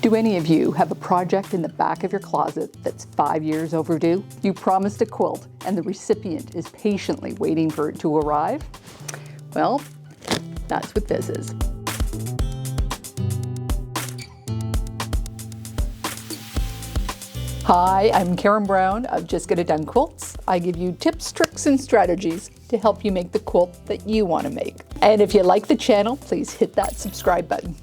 Do any of you have a project in the back of your closet that's 5 years overdue? You promised a quilt and the recipient is patiently waiting for it to arrive? Well, that's what this is. Hi, I'm Karen Brown of Just Get It Done Quilts. I give you tips, tricks, and strategies to help you make the quilt that you want to make. And if you like the channel, please hit that subscribe button.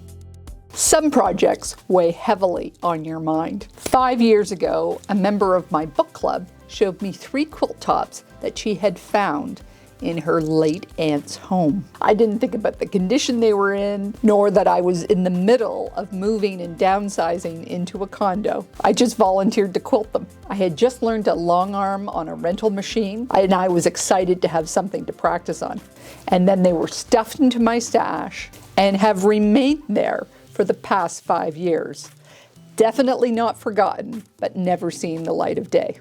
Some projects weigh heavily on your mind. 5 years ago, a member of my book club showed me 3 quilt tops that she had found in her late aunt's home. I didn't think about the condition they were in, nor that I was in the middle of moving and downsizing into a condo. I just volunteered to quilt them. I had just learned to LONGARM on a rental machine, and I was excited to have something to practice on. And then they were stuffed into my stash and have remained there for the past 5 years. Definitely not forgotten, but never seen the light of day.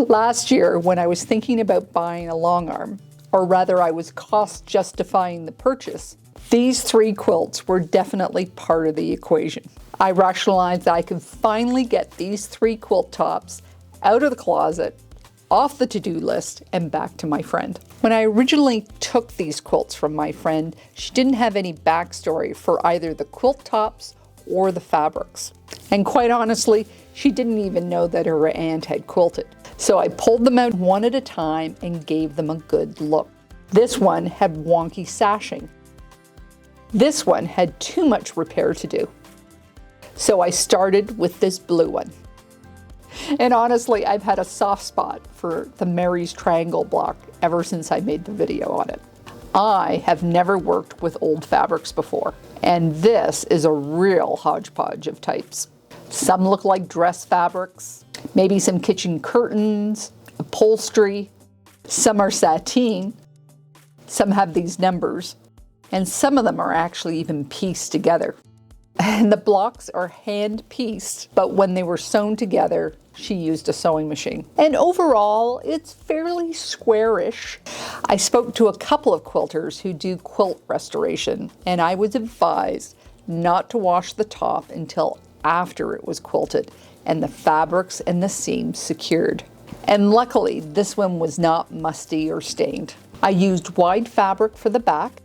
Last year, when I was thinking about buying a LONGARM, or rather I was cost justifying the purchase, these 3 quilts were definitely part of the equation. I rationalized that I could finally get these 3 quilt tops out of the closet, off the to-do list, and back to my friend. When I originally took these quilts from my friend, she didn't have any backstory for either the quilt tops or the fabrics. And quite honestly, she didn't even know that her aunt had quilted. So I pulled them out one at a time and gave them a good look. This one had wonky sashing. This one had too much repair to do. So I started with this blue one. And honestly, I've had a soft spot for the Mary's Triangle block ever since I made the video on it. I have never worked with old fabrics before, and this is a real hodgepodge of types. Some look like dress fabrics, maybe some kitchen curtains, upholstery. Some are sateen, some have these numbers, and some of them are actually even pieced together. And the blocks are hand-pieced, but when they were sewn together, she used a sewing machine. And overall, it's fairly squarish. I spoke to a couple of quilters who do quilt restoration, and I was advised not to wash the top until after it was quilted and the fabrics and the seams secured. And luckily, this one was not musty or stained. I used wide fabric for the back,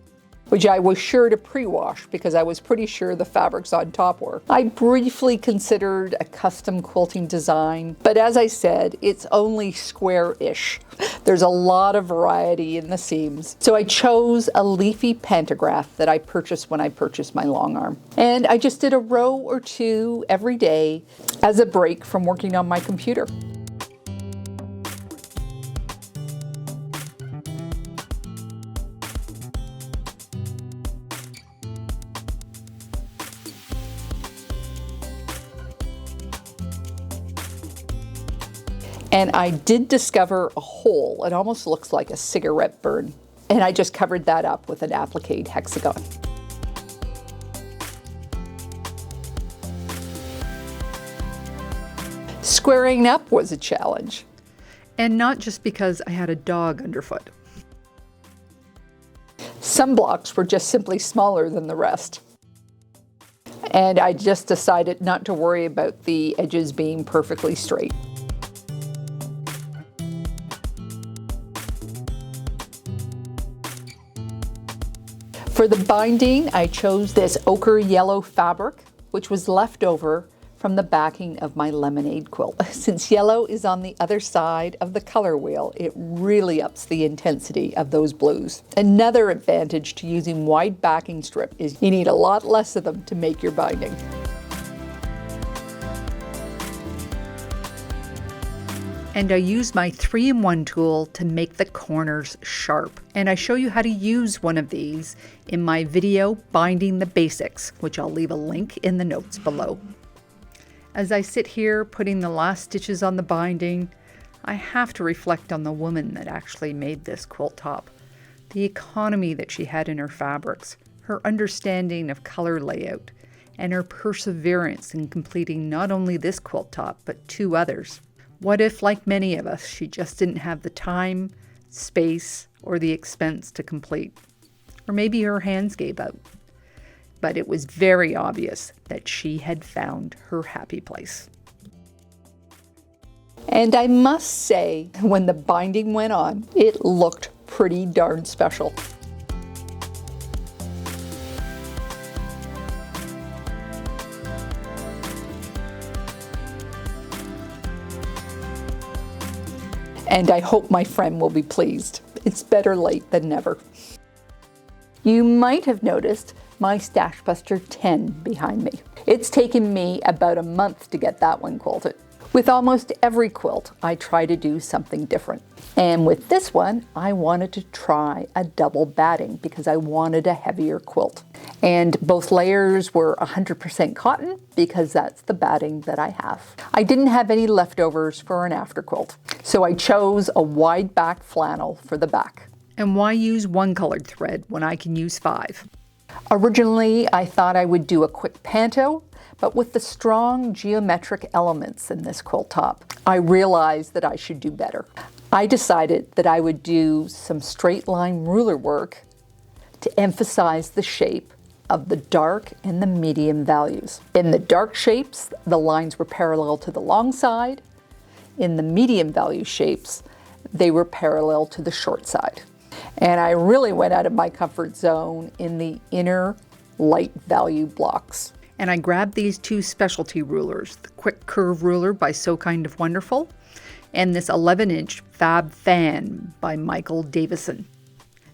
which I was sure to pre-wash because I was pretty sure the fabrics on top were. I briefly considered a custom quilting design, but as I said, it's only square-ish. There's a lot of variety in the seams. So I chose a leafy pantograph that I purchased when I purchased my LONGARM. And I just did a row or 2 every day as a break from working on my computer. And I did discover a hole. It almost looks like a cigarette burn. And I just covered that up with an applique hexagon. Squaring up was a challenge. And not just because I had a dog underfoot. Some blocks were just simply smaller than the rest. And I just decided not to worry about the edges being perfectly straight. For the binding, I chose this ochre yellow fabric, which was left over from the backing of my lemonade quilt. Since yellow is on the other side of the color wheel, it really ups the intensity of those blues. Another advantage to using wide backing strip is you need a lot less of them to make your binding. And I use my 3-in-1 tool to make the corners sharp. And I show you how to use one of these in my video, Binding the Basics, which I'll leave a link in the notes below. As I sit here putting the last stitches on the binding, I have to reflect on the woman that actually made this quilt top. The economy that she had in her fabrics, her understanding of color layout, and her perseverance in completing not only this quilt top, but 2 others. What if, like many of us, she just didn't have the time, space, or the expense to complete? Or maybe her hands gave out. but it was very obvious that she had found her happy place. And I must say, when the binding went on, it looked pretty darn special. And I hope my friend will be pleased. It's better late than never. You might have noticed my Stashbuster 10 behind me. It's taken me about a month to get that one quilted. With almost every quilt, I try to do something different. And with this one, I wanted to try a double batting because I wanted a heavier quilt. And both layers were 100% cotton because that's the batting that I have. I didn't have any leftovers for an after quilt, so I chose a wide back flannel for the back. And why use one colored thread when I can use 5? Originally, I thought I would do a quick panto, but with the strong geometric elements in this quilt top, I realized that I should do better. I decided that I would do some straight line ruler work to emphasize the shape of the dark and the medium values. In the dark shapes, the lines were parallel to the long side. In the medium value shapes, they were parallel to the short side. And I really went out of my comfort zone in the inner light value blocks. And I grabbed these 2 specialty rulers, the Quick Curve Ruler by So Kind of Wonderful, and this 11-inch Fab Fan by Michael Davison.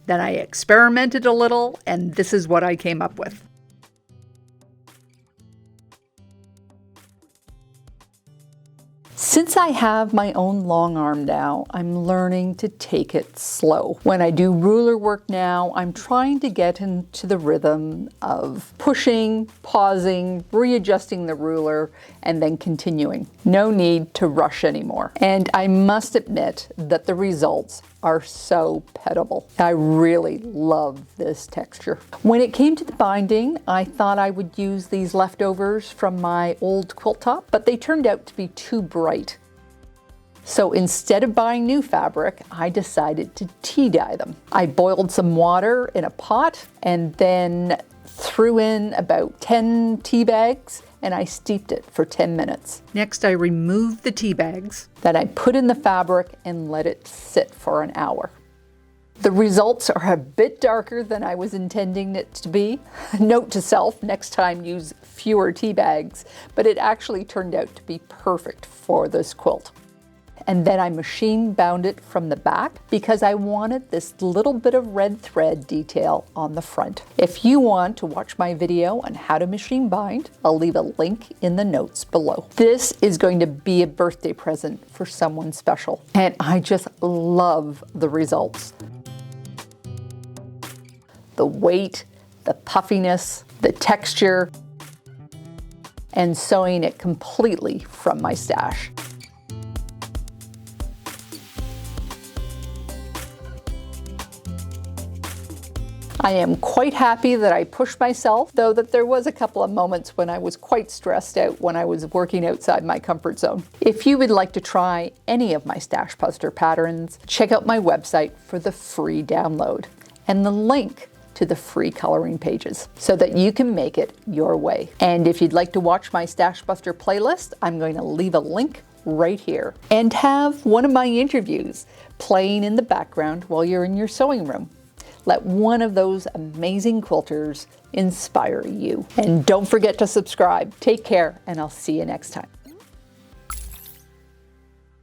Then I experimented a little, and this is what I came up with. Since I have my own long arm now, I'm learning to take it slow. When I do ruler work now, I'm trying to get into the rhythm of pushing, pausing, readjusting the ruler, and then continuing. No need to rush anymore. And I must admit that the results are so petable. I really love this texture. When it came to the binding, I thought I would use these leftovers from my old quilt top, but they turned out to be too bright. So instead of buying new fabric, I decided to tea dye them. I boiled some water in a pot and then threw in about 10 tea bags and I steeped it for 10 minutes. Next, I removed the tea bags. Then I put in the fabric and let it sit for an hour. The results are a bit darker than I was intending it to be. Note to self, next time use fewer tea bags, but it actually turned out to be perfect for this quilt. And then I machine bound it from the back because I wanted this little bit of red thread detail on the front. If you want to watch my video on how to machine bind, I'll leave a link in the notes below. This is going to be a birthday present for someone special, and I just love the results. The weight, the puffiness, the texture, and sewing it completely from my stash. I am quite happy that I pushed myself, though that there was a couple of moments when I was quite stressed out when I was working outside my comfort zone. If you would like to try any of my Stashbuster patterns, check out my website for the free download and the link to the free coloring pages so that you can make it your way. And if you'd like to watch my Stashbuster playlist, I'm going to leave a link right here and have one of my interviews playing in the background while you're in your sewing room. Let one of those amazing quilters inspire you. And don't forget to subscribe. Take care, and I'll see you next time.